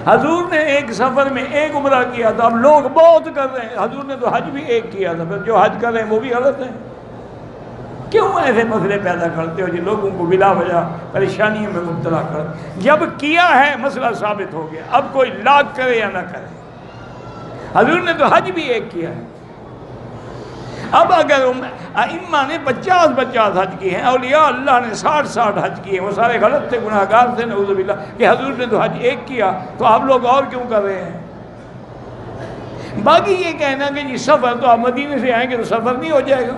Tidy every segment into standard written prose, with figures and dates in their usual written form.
حضور نے ایک سفر میں ایک عمرہ کیا تھا، اب لوگ بہت کر رہے ہیں، حضور نے تو حج بھی ایک کیا تھا، پھر جو حج کر رہے ہیں وہ بھی غلط ہیں۔ کیوں ایسے مسئلے پیدا کرتے ہو جی لوگوں کو بلا وجہ پریشانیوں میں مبتلا کر؟ جب کیا ہے مسئلہ ثابت ہو گیا، اب کوئی لاکھ کرے یا نہ کرے۔ حضور نے تو حج بھی ایک کیا ہے۔ اب اگر ائمہ نے 50 حج کیے ہیں، اولیاء اللہ نے 60 حج کیے ہیں، وہ سارے غلط تھے، گناہ گار تھے، نعوذ باللہ، کہ حضور نے تو حج ایک کیا تو آپ لوگ اور کیوں کر رہے ہیں؟ باقی یہ کہنا کہ جی سفر تو آپ مدینے سے آئیں گے تو سفر نہیں ہو جائے گا،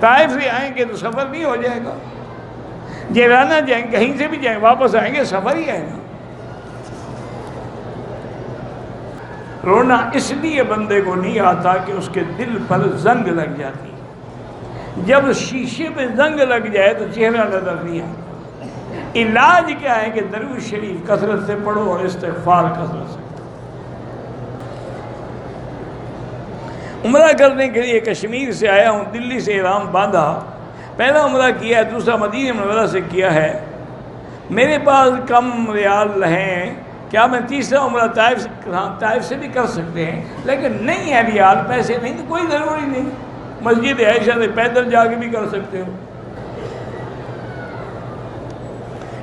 طائف سے آئیں گے تو سفر نہیں ہو جائے گا، جیرانہ جائیں کہیں سے بھی جائیں واپس آئیں گے سفر ہی ہے نا۔ رونا اس لیے بندے کو نہیں آتا کہ اس کے دل پر زنگ لگ جاتی، جب شیشے پہ زنگ لگ جائے تو چہرہ نظر نہیں آتا۔ علاج کیا ہے کہ درود شریف کثرت سے پڑھو اور استغفار کثرت سے۔ عمرہ کرنے کے لیے کشمیر سے آیا ہوں، دلی سے احرام باندھا، پہلا عمرہ کیا ہے، دوسرا مدینہ منورہ سے کیا ہے، میرے پاس کم ریال ہیں، کیا میں تیسرا عمرہ طائف سے بھی کر سکتے ہیں؟ لیکن نہیں ہے ریال، پیسے نہیں تو کوئی ضروری نہیں، مسجد عائشہ سے پیدل جا کے بھی کر سکتے ہو۔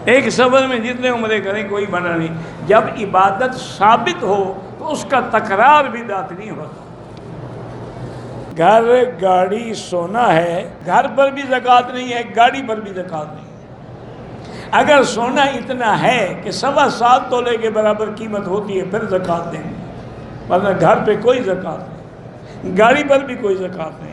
ایک سفر میں جتنے عمرے کریں کوئی منع نہیں، جب عبادت ثابت ہو تو اس کا تکرار بھی بدعت نہیں ہوتا۔ گھر گاڑی سونا ہے، گھر پر بھی زکوٰۃ نہیں ہے، گاڑی پر بھی زکوٰۃ نہیں ہے۔ اگر سونا اتنا ہے کہ 7.25 تولے کے برابر قیمت ہوتی ہے پھر زکوٰۃ دیں گے، ورنہ گھر پہ کوئی زکوٰۃ نہیں، گاڑی پر بھی کوئی زکوٰۃ نہیں۔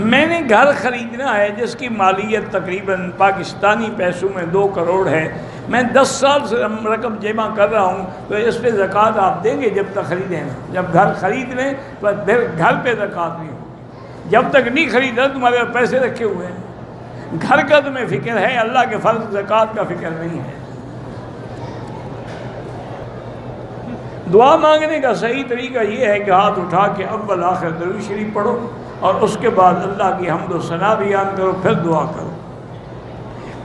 میں نے گھر خریدنا ہے جس کی مالیت تقریباً پاکستانی پیسوں میں 2 کروڑ ہے، میں 10 سال سے رقم جمع کر رہا ہوں، تو اس پہ زکوٰۃ آپ دیں گے جب تک خریدیں نا، جب گھر خرید لیں تو پھر گھر پہ زکوٰۃ نہیں ہوگی، جب تک نہیں خریدا تمہارے پاس پیسے رکھے ہوئے ہیں، گھر کا تمہیں فکر ہے، اللہ کے فرض زکوٰۃ کا فکر نہیں ہے۔ دعا مانگنے کا صحیح طریقہ یہ ہے کہ ہاتھ اٹھا کے اول آخر درود شریف پڑھو اور اس کے بعد اللہ کی حمد و ثنا بیان کرو، پھر دعا کرو۔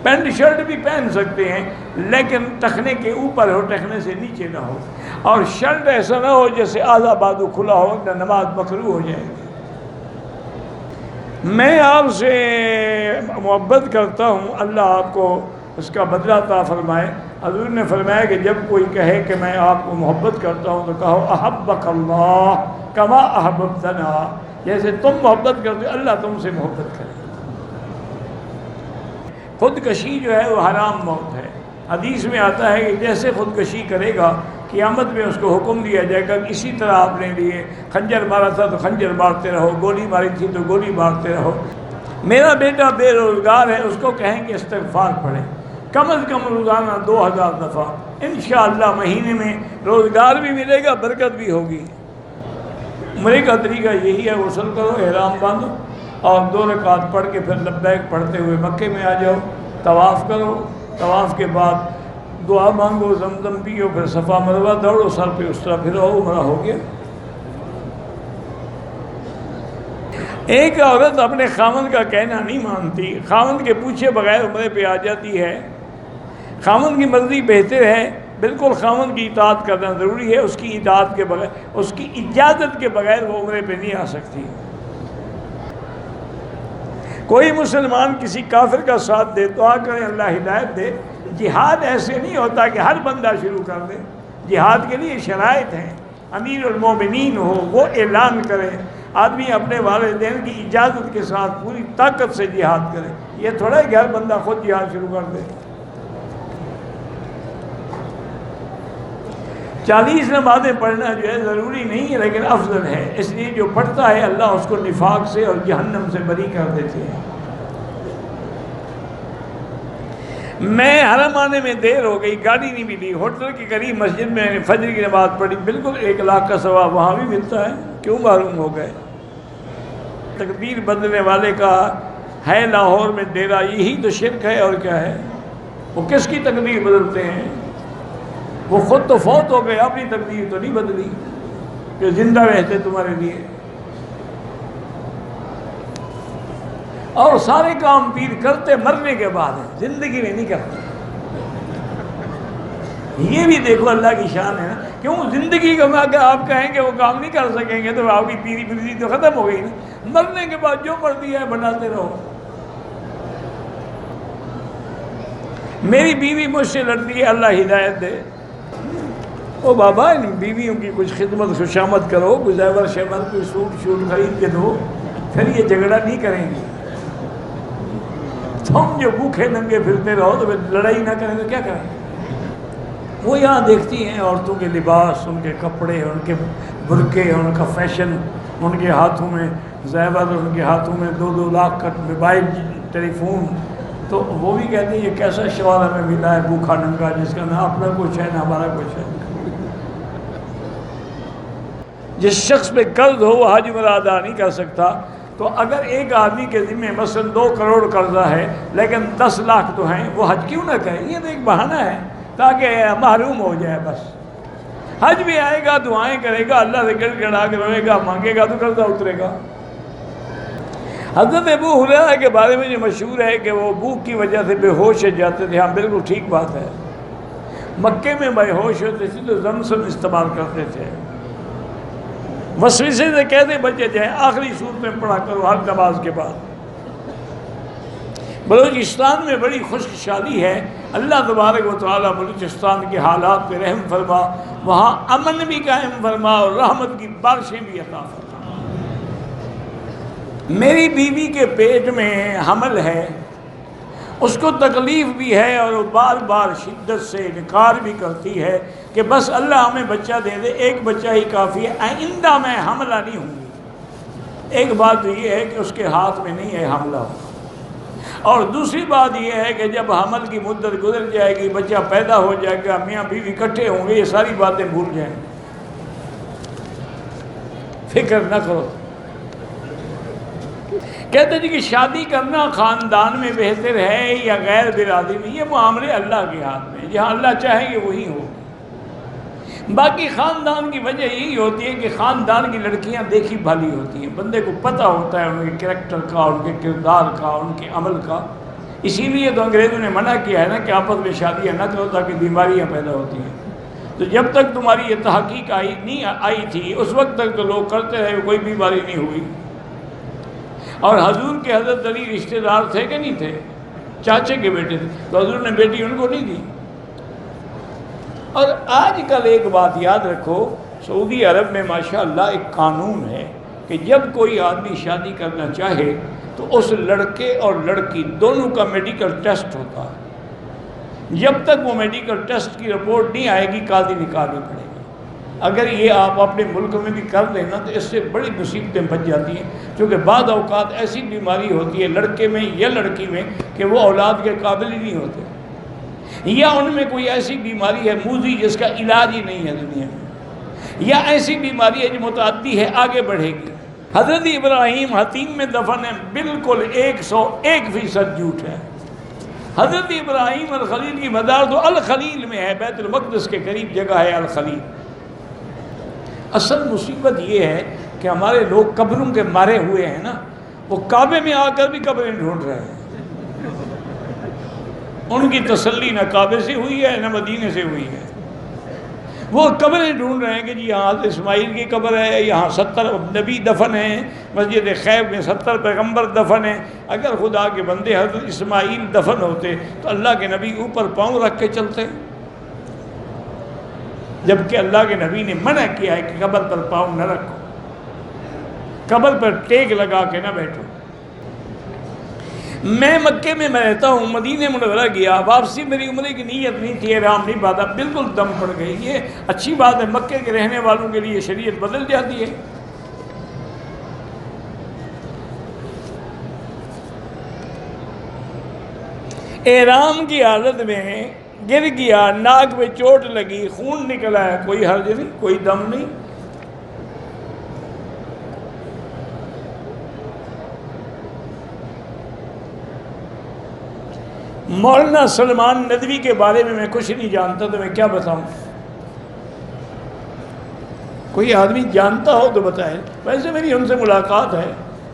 پینٹ شرٹ بھی پہن سکتے ہیں لیکن ٹخنے کے اوپر ہو، ٹخنے سے نیچے نہ ہو، اور شرٹ ایسا نہ ہو جیسے آدھا بازو کھلا ہو، نہ نماز مکروہ ہو جائے گی۔ میں آپ سے محبت کرتا ہوں، اللہ آپ کو اس کا بدلہ عطا فرمائے۔ حضور نے فرمایا کہ جب کوئی کہے کہ میں آپ کو محبت کرتا ہوں تو کہو احبک اللہ کما احببتنا، جیسے تم محبت کرتے ہو اللہ تم سے محبت کرے۔ خودکشی جو ہے وہ حرام موت ہے، حدیث میں آتا ہے کہ جیسے خودکشی کرے گا قیامت میں اس کو حکم دیا جائے گا کہ اسی طرح آپ نے لیے خنجر مارا تھا تو خنجر مارتے رہو، گولی ماری تھی تو گولی مارتے رہو۔ میرا بیٹا بے روزگار ہے، اس کو کہیں کہ استغفار پڑھے کم از کم روزانہ 2000 دفعہ، انشاءاللہ مہینے میں روزگار بھی ملے گا، برکت بھی ہوگی۔ عمرے کا طریقہ یہی ہے، غسل کرو، احرام باندھو اور 2 رکعت پڑھ کے پھر لبیک پڑھتے ہوئے مکے میں آ جاؤ، طواف کرو، طواف کے بعد دعا مانگو، زمزم پیو، پھر صفا مروہ دوڑو، سر پہ اس طرح پھرو، عمرہ ہو گیا۔ ایک عورت اپنے خاوند کا کہنا نہیں مانتی، خاوند کے پوچھے بغیر عمرے پہ آ جاتی ہے، خاوند کی مرضی بہتر ہے، بالکل خاوند کی اطاعت کرنا ضروری ہے، اس کی اطاعت کے بغیر، اس کی اجازت کے بغیر وہ عمرے پہ نہیں آ سکتی۔ کوئی مسلمان کسی کافر کا ساتھ دے، دعا کرے اللہ ہدایت دے۔ جہاد ایسے نہیں ہوتا کہ ہر بندہ شروع کر دے، جہاد کے لیے شرائط ہیں، امیر المومنین ہو وہ اعلان کرے، آدمی اپنے والدین کی اجازت کے ساتھ پوری طاقت سے جہاد کرے، یہ تھوڑا ہے کہ ہر بندہ خود جہاد شروع کر دے۔ 40 نمازیں پڑھنا جو ہے ضروری نہیں ہے لیکن افضل ہے، اس لیے جو پڑھتا ہے اللہ اس کو نفاق سے اور جہنم سے بری کر دیتے ہیں۔ میں حرم آنے میں دیر ہو گئی، گاڑی نہیں ملی، ہوٹل کے قریب مسجد میں فجر کی نماز پڑھی، بالکل 1 لاکھ کا ثواب وہاں بھی ملتا ہے، کیوں معلوم ہو گئے؟ تقدیر بدلنے والے کا ہے لاہور میں ڈیرا، یہی تو شرک ہے اور کیا ہے؟ وہ کس کی تقدیر بدلتے ہیں؟ وہ خود تو فوت ہو گئے، اپنی تقدیر تو نہیں بدلی کہ زندہ رہتے تمہارے لیے۔ اور سارے کام پیر کرتے مرنے کے بعد ہیں، زندگی میں نہیں کرتے۔ یہ بھی دیکھو اللہ کی شان ہے نا. کیوں زندگی کا میں اگر آپ کہیں کہ وہ کام نہیں کر سکیں گے تو آپ کی پیری پیری تو ختم ہو گئی نا. مرنے کے بعد جو مرضی ہے بناتے رہو. میری بیوی مجھ سے لڑتی ہے، اللہ ہدایت دے. او بابا ان بیویوں کی کچھ خدمت خوشامد کرو، کوئی زیور شیور کوئی سوٹ شوٹ خرید کے دو، پھر یہ جھگڑا نہیں کریں گے. تم جو بھوکے ننگے پھرتے رہو تو پھر لڑائی نہ کریں تو کیا کریں. وہ یہاں دیکھتی ہیں عورتوں کے لباس، ان کے کپڑے، ان کے برقعے، ان کا فیشن، ان کے ہاتھوں میں زیور، ان کے ہاتھوں میں 2-2 لاکھ کا موبائل ٹیلی فون. تو وہ بھی کہتے ہیں یہ کیسا شوہر ہمیں ملا ہے بھوکھا ننگا، جس کا نہ اپنا کچھ ہے نہ ہمارا کچھ ہے. جس شخص پہ قرض ہو وہ حج عمرہ ادا نہیں کر سکتا. تو اگر ایک آدمی کے ذمہ مثلا 2 کروڑ قرضہ ہے لیکن 10 لاکھ تو ہیں، وہ حج کیوں نہ کرے؟ یہ تو ایک بہانہ ہے تاکہ محروم ہو جائے بس. حج بھی آئے گا، دعائیں کرے گا، اللہ سے گڑ گڑا کے روئے گا، مانگے گا تو قرضہ اترے گا. حضرت ابو ہریرہ کے بارے میں جو مشہور ہے کہ وہ بھوک کی وجہ سے بے ہوش ہو جاتے تھے. ہاں بالکل ٹھیک بات ہے. مکے میں بے ہوش ہوتے تھے تو زمزم استعمال کرتے تھے. وسوسے سے کہتے بچے جائیں آخری سورت میں پڑھا کرو ہر نماز کے بعد. بلوچستان میں بڑی خشک سالی ہے. اللہ تبارک و تعالیٰ بلوچستان کے حالات پہ رحم فرما، وہاں امن بھی قائم فرما اور رحمت کی بارشیں بھی عطا فرما. میری بیوی کے پیٹ میں حمل ہے، اس کو تکلیف بھی ہے اور وہ بار بار شدت سے انکار بھی کرتی ہے کہ بس اللہ ہمیں بچہ دے دے، ایک بچہ ہی کافی ہے، آئندہ میں حاملہ نہیں ہوں گی. ایک بات تو یہ ہے کہ اس کے ہاتھ میں نہیں ہے حاملہ ہونا، اور دوسری بات یہ ہے کہ جب حمل کی مدت گزر جائے گی، بچہ پیدا ہو جائے گا، میاں بیوی اکٹھے ہوں گے، یہ ساری باتیں بھول جائیں گے. فکر نہ کرو. کہتے ہیں کہ شادی کرنا خاندان میں بہتر ہے یا غیر برادری میں، یہ معاملے اللہ کے ہاتھ میں، جہاں اللہ چاہے گے وہی ہو. باقی خاندان کی وجہ یہی ہوتی ہے کہ خاندان کی لڑکیاں دیکھی بھالی ہوتی ہیں، بندے کو پتہ ہوتا ہے ان کے کریکٹر کا، ان کے کردار کا، ان کے عمل کا. اسی لیے تو انگریزوں نے منع کیا ہے نا کہ آپس میں شادیاں نہ کرو تاکہ بیماریاں پیدا ہوتی ہیں. تو جب تک تمہاری یہ تحقیق نہیں آئی تھی اس وقت تک تو لوگ کرتے رہے، کوئی بیماری نہیں ہوئی. اور حضور کے حضرت علی رشتہ دار تھے کہ نہیں تھے؟ چاچے کے بیٹے تھے، تو حضور نے بیٹی ان کو نہیں دی. اور آج کل ایک بات یاد رکھو، سعودی عرب میں ماشاءاللہ ایک قانون ہے کہ جب کوئی آدمی شادی کرنا چاہے تو اس لڑکے اور لڑکی دونوں کا میڈیکل ٹیسٹ ہوتا ہے. جب تک وہ میڈیکل ٹیسٹ کی رپورٹ نہیں آئے گی قاضی نکاح نہیں پڑے گا. اگر یہ آپ اپنے ملک میں بھی کر دیں نا تو اس سے بڑی مصیبتیں بچ جاتی ہیں، کیونکہ بعض اوقات ایسی بیماری ہوتی ہے لڑکے میں یا لڑکی میں کہ وہ اولاد کے قابل ہی نہیں ہوتے، یا ان میں کوئی ایسی بیماری ہے موذی جس کا علاج ہی نہیں ہے دنیا میں، یا ایسی بیماری ہے جو متعدی ہے آگے بڑھے گی. حضرت ابراہیم حتیم میں دفن ہے، بالکل 101% جھوٹ ہے. حضرت ابراہیم الخلیل کی مزار تو الخلیل میں ہے، بیت المقدس کے قریب جگہ ہے الخلیل. اصل مصیبت یہ ہے کہ ہمارے لوگ قبروں کے مارے ہوئے ہیں نا، وہ کعبے میں آ کر بھی قبریں ڈھونڈ رہے ہیں. ان کی تسلی نہ کعبے سے ہوئی ہے نہ مدینے سے ہوئی ہے. وہ قبریں ڈھونڈ رہے ہیں کہ جی یہاں اسماعیل کی قبر ہے، یہاں 70 نبی دفن ہیں، مسجد خیب میں 70 پیغمبر دفن ہیں. اگر خدا کے بندے حضرت اسماعیل دفن ہوتے تو اللہ کے نبی اوپر پاؤں رکھ کے چلتے، جبکہ اللہ کے نبی نے منع کیا ہے کہ قبر پر پاؤں نہ رکھو، قبر پر ٹیک لگا کے نہ بیٹھو. میں مکے میں رہتا ہوں، مدینہ منورہ گیا، واپسی میری عمرے کی نیت نہیں تھی، احرام نہیں باندھا، بالکل دم پڑ گئی. یہ اچھی بات ہے، مکے کے رہنے والوں کے لیے شریعت بدل جاتی ہے. احرام کی حالت میں گر گیا، ناک میں چوٹ لگی، خون نکلا ہے، کوئی حرج نہیں، کوئی دم نہیں. مولانا سلمان ندوی کے بارے میں کچھ نہیں جانتا تو میں کیا بتاؤں. کوئی آدمی جانتا ہو تو بتائے. ویسے میری ان سے ملاقات ہے.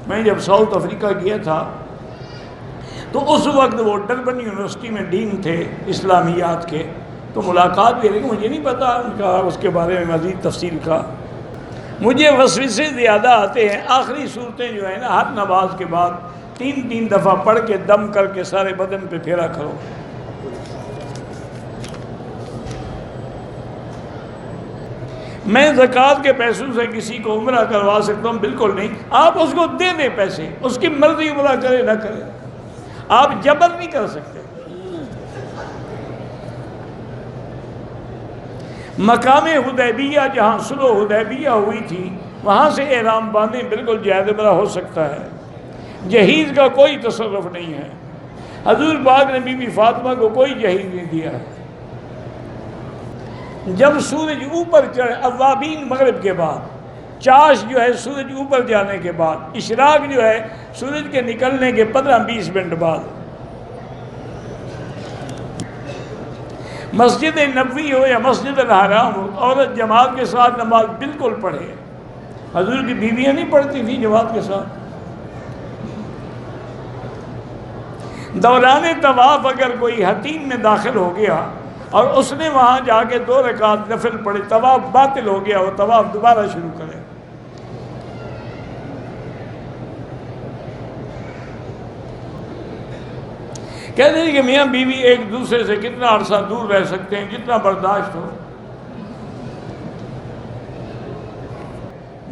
میں جب ساؤتھ افریقہ گیا تھا تو اس وقت وہ ڈربن یونیورسٹی میں ڈین تھے اسلامیات کے. تو ملاقات بھی ہے، لیکن مجھے نہیں پتا ان کا اس کے بارے میں مزید تفصیل کا۔ مجھے وسوسے زیادہ آتے ہیں، آخری صورتیں جو ہیں نا، ہر نماز کے بعد 3 دفعہ پڑھ کے دم کر کے سارے بدن پہ پھیرا کرو۔ میں زکوٰۃ کے پیسوں سے کسی کو عمرہ کروا سکتا ہوں؟ بالکل نہیں۔ آپ اس کو دے دیں پیسے، اس کی مرضی عمرہ کرے نہ کرے، آپ جبر نہیں کر سکتے۔ مقام حدیبیہ جہاں صلح حدیبیہ ہوئی تھی، وہاں سے احرام باندھیں، بالکل جائز عمرہ ہو سکتا ہے، جہیز کا کوئی تصرف نہیں ہے۔ حضور پاک نے بی بی فاطمہ کو کوئی جہیز نہیں دیا ہے۔ جب سورج اوپر چڑھے، اوابین مغرب کے بعد، چاش جو ہے سورج اوپر جانے کے بعد، اشراق جو ہے سورج کے نکلنے کے 15-20 منٹ بعد، مسجد نبوی ہو یا مسجد الحرام ہو، عورت جماعت کے ساتھ نماز بالکل پڑھے۔ حضور کی بیویاں نہیں پڑھتی تھیں جماعت کے ساتھ۔ دوران طواف اگر کوئی حتیم میں داخل ہو گیا اور اس نے وہاں جا کے 2 رکعت نفل پڑھے، طواف باطل ہو گیا، وہ طواف دوبارہ شروع کرے۔ کہتے ہیں کہ میاں بیوی ایک دوسرے سے کتنا عرصہ دور رہ سکتے ہیں، جتنا برداشت ہو۔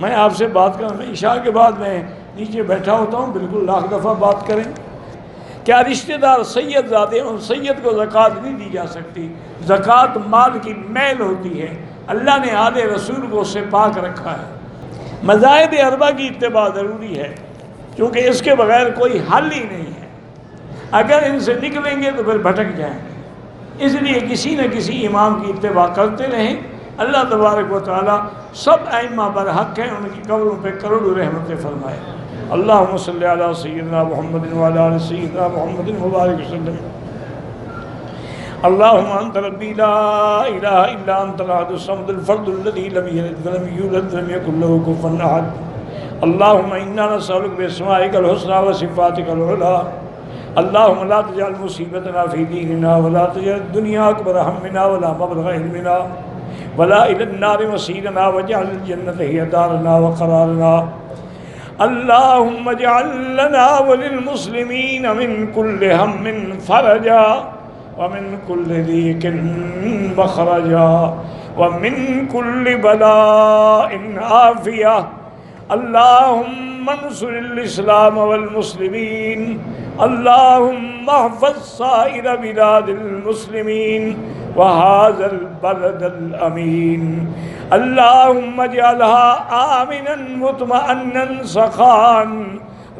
میں آپ سے بات کروں، میں عشاء کے بعد میں نیچے بیٹھا ہوتا ہوں، بالکل لاکھ دفعہ بات کریں۔ کیا رشتہ دار سید زادے، ان سید کو زکوٰۃ نہیں دی جا سکتی؟ زکوٰۃ مال کی میل ہوتی ہے، اللہ نے آل رسول کو اس سے پاک رکھا ہے۔ مذاہب اربعہ کی اتباع ضروری ہے، کیونکہ اس کے بغیر کوئی حل ہی نہیں ہے۔ اگر ان سے نکلیں گے تو پھر بھٹک جائیں گے، اس لیے کسی نہ کسی امام کی اتباع کرتے رہیں۔ اللہ تبارک و تعالیٰ سب ائمہ پر حق ہیں، ان کی قبروں پہ کروڑوں رحمتیں فرمائے۔ اللہم صلی علی سیدنا محمد وعلی آل سیدنا محمد مبارک وسلم۔ اللہم انت ربی لا الہ الا انت الاحد الصمد الفرد الذی لم یلد ولم یولد ولم یکن له کفوا احد۔ اللہم انا نسألک باسمائک الحسنی وصفاتک العلی۔ اللہم لا تجعل مصیبتنا فی دیننا ولا تجعل الدنیا اکبر ہمنا ولا مبلغ علمنا ولا الی النار مصیرنا واجعل الجنة ہی دارنا وقرارنا۔ اللہم اجعل لنا وللمسلمین من کل ہم فرجا ومن کل ضیق مخرجا ومن کل بلاء عافیہ۔ اللہم انصر الاسلام والمسلمین۔ اللہم احفظ سائر بلاد المسلمین وهذا البلد الامین۔ اللہم اجعلها آمنا مطمئنا سخاء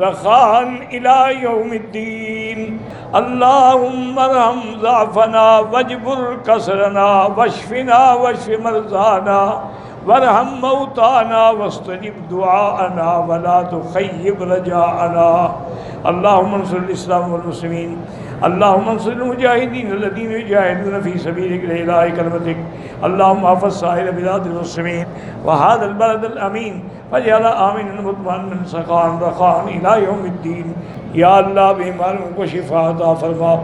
رخاء الى یوم الدین۔ اللہم ارحم ضعفنا واجبر کسرنا واشفنا واشف مرضانا وارحم موتانا واستجب دعاءنا ولا تخيب رجاءنا۔ اللہم انصر الاسلام والمسلمین۔ اللہم انصر المجاہدین الذین یجاہدون فی سبیلک لإعلاء کلمتک۔ اللہم احفظ سائر بلاد المسلمین وهذا البلد الامین واجعلها آمنا مطمئنا سخاء رخاء الى یوم الدین۔ یا اللہ بیماروں کو شفا عطا فرما،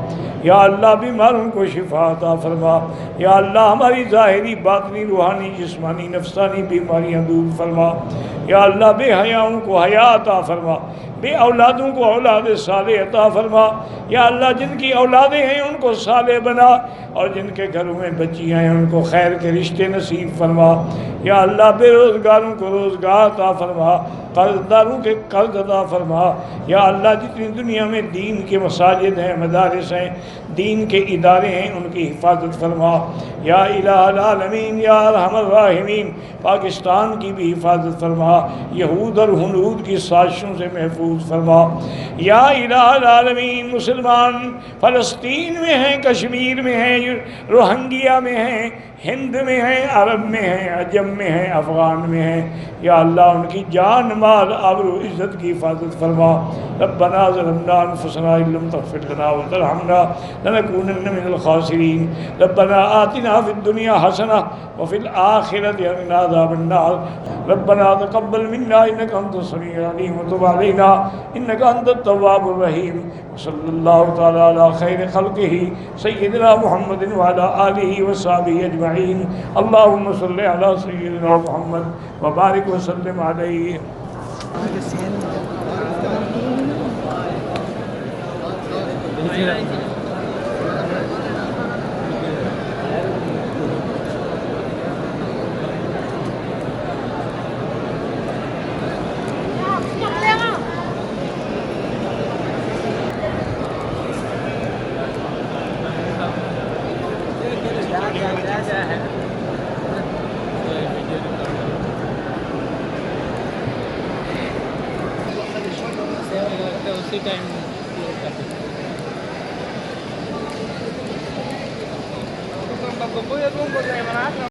یا اللہ بیماروں کو شفا عطا فرما، یا اللہ ہماری ظاہری باطنی روحانی جسمانی نفسانی بیماریاں دور فرما، یا اللہ بے حیاؤں کو حیا عطا فرما، بے اولادوں کو اولاد صالح عطا فرما، یا اللہ جن کی اولادیں ہیں ان کو صالح بنا، اور جن کے گھروں میں بچیاں ہیں ان کو خیر کے رشتے نصیب فرما، یا اللہ بے روزگاروں کو روزگار عطا فرما، قرض داروں کے قرض عطا فرما، یا اللہ جتنی دنیا میں دین کے مساجد ہیں، مدارس ہیں، دین کے ادارے ہیں، ان کی حفاظت فرما، یا الہ العالمین یا ارحم الراحمین۔ پاکستان کی بھی حفاظت فرما، یہود اور ہنود کی سازشوں سے محفوظ فرما، یا الہ العالمین۔ مسلمان فلسطین میں ہیں، کشمیر میں ہیں، روہنگیا میں ہیں، ہند میں ہیں، عرب میں ہیں، عجم میں ہیں، افغان میں ہیں، یا اللہ ان کی جان مال آبرو عزت کی حفاظت فرما۔ ربنا ظلمنا انفسنا ان لم تغفر لنا وترحمنا لنكونن من الخاسرین۔ ربنا آتنا فی الدنیا حسنہ وفی الآخرۃ قنا عذاب النار۔ ربنا تقبل منا انک انت السمیع العلیم وتب علینا انک انت التواب الرحیم۔ صلی اللہ تعالی علی خیر خلقہ سیدنا محمد وعلی آلہ وصحبہ اجمعین اللہم صلی علی سیدنا محمد وبارک وسلم علیہ. اسی ٹائم